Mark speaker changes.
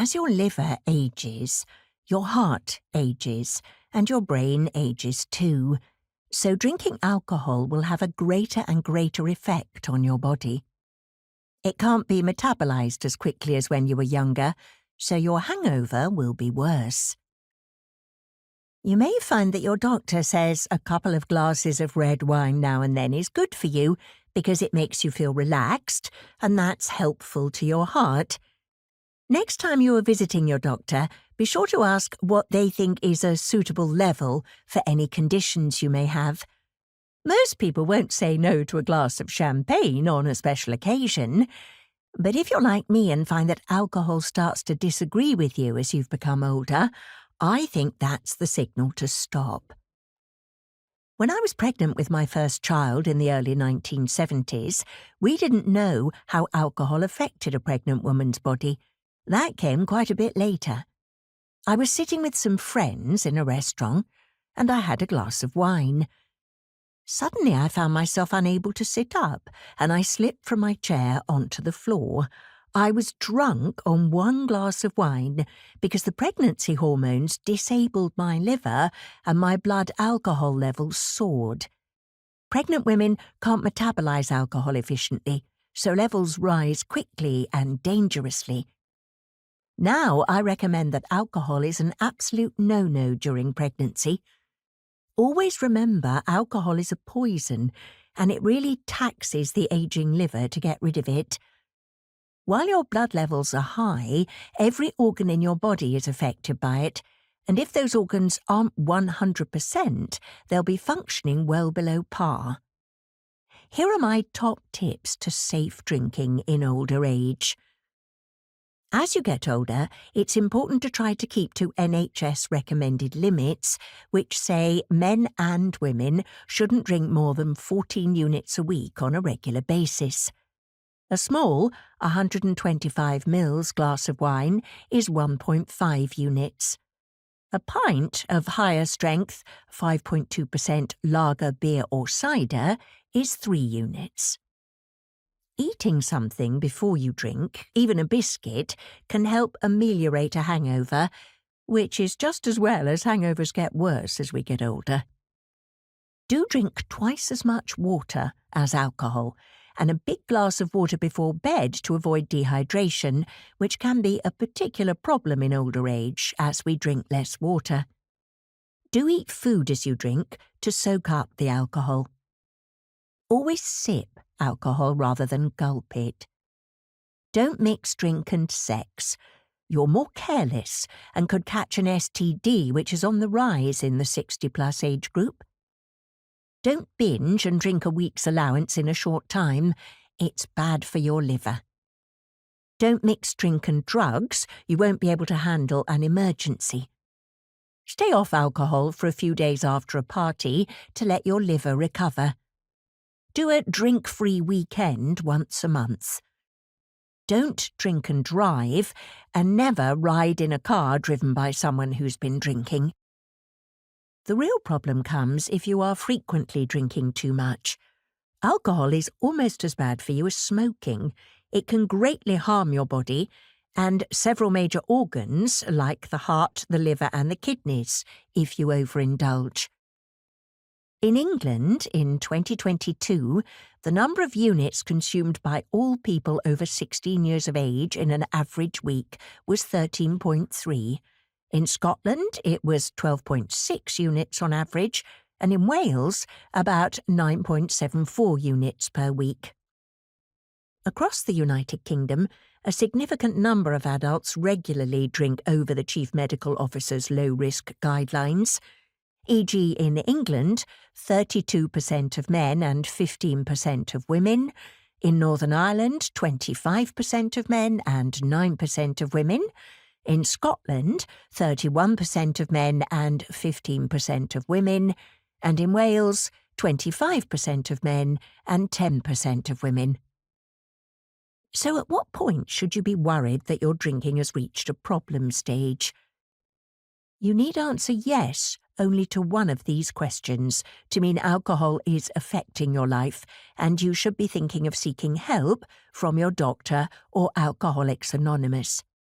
Speaker 1: As your liver ages, your heart ages, and your brain ages too. So drinking alcohol will have a greater and greater effect on your body. It can't be metabolized as quickly as when you were younger, so your hangover will be worse. You may find that your doctor says a couple of glasses of red wine now and then is good for you because it makes you feel relaxed, and that's helpful to your heart. Next time you are visiting your doctor, be sure to ask what they think is a suitable level for any conditions you may have. Most people won't say no to a glass of champagne on a special occasion, but if you're like me and find that alcohol starts to disagree with you as you've become older, I think that's the signal to stop. When I was pregnant with my first child in the early 1970s, we didn't know how alcohol affected a pregnant woman's body. That came quite a bit later. I was sitting with some friends in a restaurant, and I had a glass of wine. Suddenly I found myself unable to sit up, and I slipped from my chair onto the floor. I was drunk on one glass of wine because the pregnancy hormones disabled my liver and my blood alcohol levels soared. Pregnant women can't metabolize alcohol efficiently, so levels rise quickly and dangerously. Now I recommend that alcohol is an absolute no-no during pregnancy. Always remember alcohol is a poison, and it really taxes the aging liver to get rid of it. While your blood levels are high, every organ in your body is affected by it, and if those organs aren't 100%, they'll be functioning well below par. Here are my top tips to safe drinking in older age. As you get older, it's important to try to keep to NHS recommended limits, which say men and women shouldn't drink more than 14 units a week on a regular basis. A small 125 ml glass of wine is 1.5 units. A pint of higher strength, 5.2% lager beer or cider, is 3 units. Eating something before you drink, even a biscuit, can help ameliorate a hangover, which is just as well as hangovers get worse as we get older. Do drink twice as much water as alcohol, and a big glass of water before bed to avoid dehydration, which can be a particular problem in older age as we drink less water. Do eat food as you drink to soak up the alcohol. Always sip alcohol rather than gulp it. Don't mix drink and sex. You're more careless and could catch an STD, which is on the rise in the 60-plus age group. Don't binge and drink a week's allowance in a short time. It's bad for your liver. Don't mix drink and drugs. You won't be able to handle an emergency. Stay off alcohol for a few days after a party to let your liver recover. Do a drink-free weekend once a month. Don't drink and drive, and never ride in a car driven by someone who's been drinking. The real problem comes if you are frequently drinking too much. Alcohol is almost as bad for you as smoking. It can greatly harm your body and several major organs like the heart, the liver and the kidneys if you overindulge. In England, in 2022, the number of units consumed by all people over 16 years of age in an average week was 13.3. In Scotland, it was 12.6 units on average, and in Wales, about 9.74 units per week. Across the United Kingdom, a significant number of adults regularly drink over the Chief Medical Officer's low-risk guidelines. E.g. in England, 32% of men and 15% of women. In Northern Ireland, 25% of men and 9% of women. In Scotland, 31% of men and 15% of women, and in Wales, 25% of men and 10% of women. So at what point should you be worried that your drinking has reached a problem stage? You need answer yes only to one of these questions to mean alcohol is affecting your life, and you should be thinking of seeking help from your doctor or Alcoholics Anonymous.